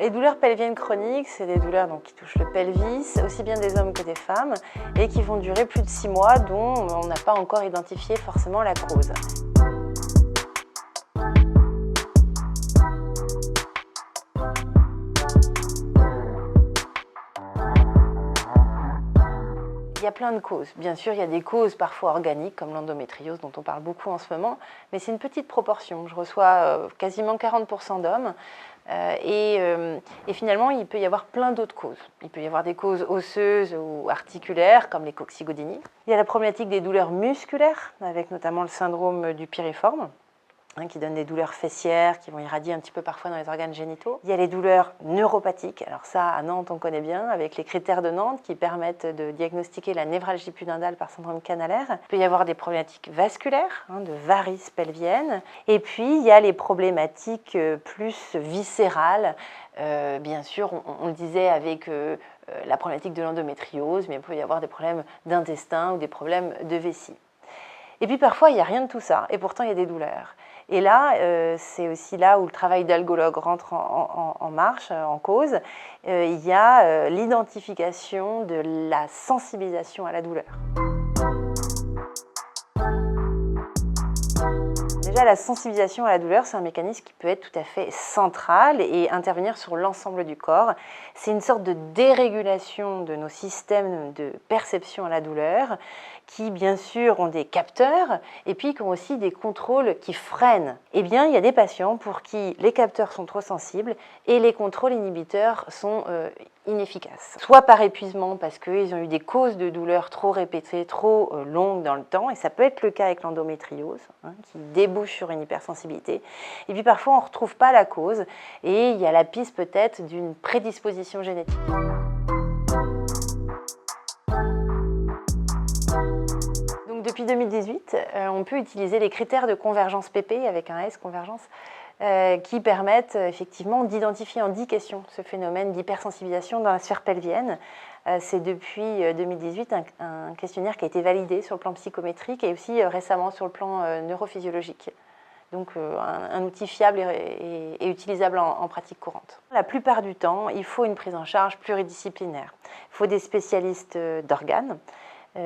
Les douleurs pelviennes chroniques, c'est des douleurs qui touchent le pelvis, aussi bien des hommes que des femmes, et qui vont durer plus de 6 mois, dont on n'a pas encore identifié forcément la cause. Il y a plein de causes. Bien sûr, il y a des causes parfois organiques, comme l'endométriose, dont on parle beaucoup en ce moment, mais c'est une petite proportion. Je reçois quasiment 40% d'hommes, et finalement, il peut y avoir plein d'autres causes. Il peut y avoir des causes osseuses ou articulaires, comme les coccygodinies. Il y a la problématique des douleurs musculaires, avec notamment le syndrome du piriforme, qui donnent des douleurs fessières, qui vont irradier un petit peu parfois dans les organes génitaux. Il y a les douleurs neuropathiques. Alors ça, à Nantes, on connaît bien, avec les critères de Nantes qui permettent de diagnostiquer la névralgie pudendale par syndrome canalaire. Il peut y avoir des problématiques vasculaires, de varices pelviennes. Et puis, il y a les problématiques plus viscérales. Bien sûr, on le disait avec la problématique de l'endométriose, mais il peut y avoir des problèmes d'intestin ou des problèmes de vessie. Et puis parfois, il n'y a rien de tout ça, et pourtant il y a des douleurs. Et là, c'est aussi là où le travail d'algologue rentre en marche, en cause. Il y a l'identification de la sensibilisation à la douleur. Déjà, la sensibilisation à la douleur, c'est un mécanisme qui peut être tout à fait central et intervenir sur l'ensemble du corps. C'est une sorte de dérégulation de nos systèmes de perception à la douleur qui, bien sûr, ont des capteurs et puis qui ont aussi des contrôles qui freinent. Eh bien, il y a des patients pour qui les capteurs sont trop sensibles et les contrôles inhibiteurs sont inefficaces. Soit par épuisement parce qu'ils ont eu des causes de douleur trop répétées, trop longues dans le temps, et ça peut être le cas avec l'endométriose, qui débouche sur une hypersensibilité. Et puis parfois on ne retrouve pas la cause et il y a la piste peut-être d'une prédisposition génétique. Donc depuis 2018, on peut utiliser les critères de convergence PP avec un S, convergence, qui permettent effectivement d'identifier en 10 questions ce phénomène d'hypersensibilisation dans la sphère pelvienne. C'est depuis 2018 un questionnaire qui a été validé sur le plan psychométrique et aussi récemment sur le plan neurophysiologique. Donc un outil fiable et utilisable en pratique courante. La plupart du temps, il faut une prise en charge pluridisciplinaire. Il faut des spécialistes d'organes,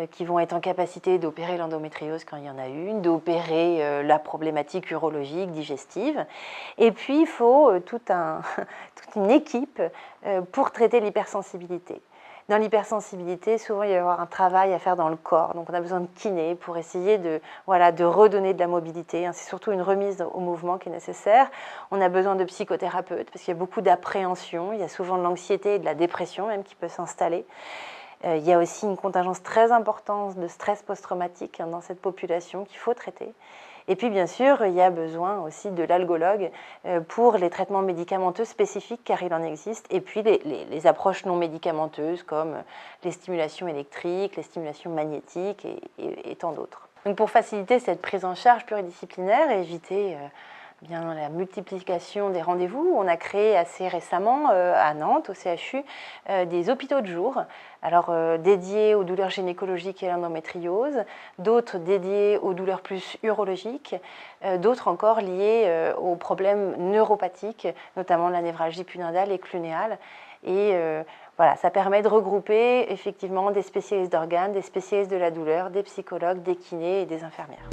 qui vont être en capacité d'opérer l'endométriose quand il y en a une, d'opérer la problématique urologique, digestive. Et puis, il faut toute une équipe pour traiter l'hypersensibilité. Dans l'hypersensibilité, souvent, il va y avoir un travail à faire dans le corps. Donc, on a besoin de kiné pour essayer de redonner de la mobilité. C'est surtout une remise au mouvement qui est nécessaire. On a besoin de psychothérapeutes parce qu'il y a beaucoup d'appréhension. Il y a souvent de l'anxiété et de la dépression même qui peut s'installer. Il y a aussi une contingence très importante de stress post-traumatique dans cette population qu'il faut traiter. Et puis bien sûr, il y a besoin aussi de l'algologue pour les traitements médicamenteux spécifiques, car il en existe, et puis les approches non médicamenteuses comme les stimulations électriques, les stimulations magnétiques et tant d'autres. Donc pour faciliter cette prise en charge pluridisciplinaire et éviter la multiplication des rendez-vous, on a créé assez récemment à Nantes, au CHU, des hôpitaux de jour, alors dédiés aux douleurs gynécologiques et à l'endométriose, d'autres dédiés aux douleurs plus urologiques, d'autres encore liés aux problèmes neuropathiques, notamment la névralgie pudendale et clunéale. Et voilà, ça permet de regrouper effectivement des spécialistes d'organes, des spécialistes de la douleur, des psychologues, des kinés et des infirmières.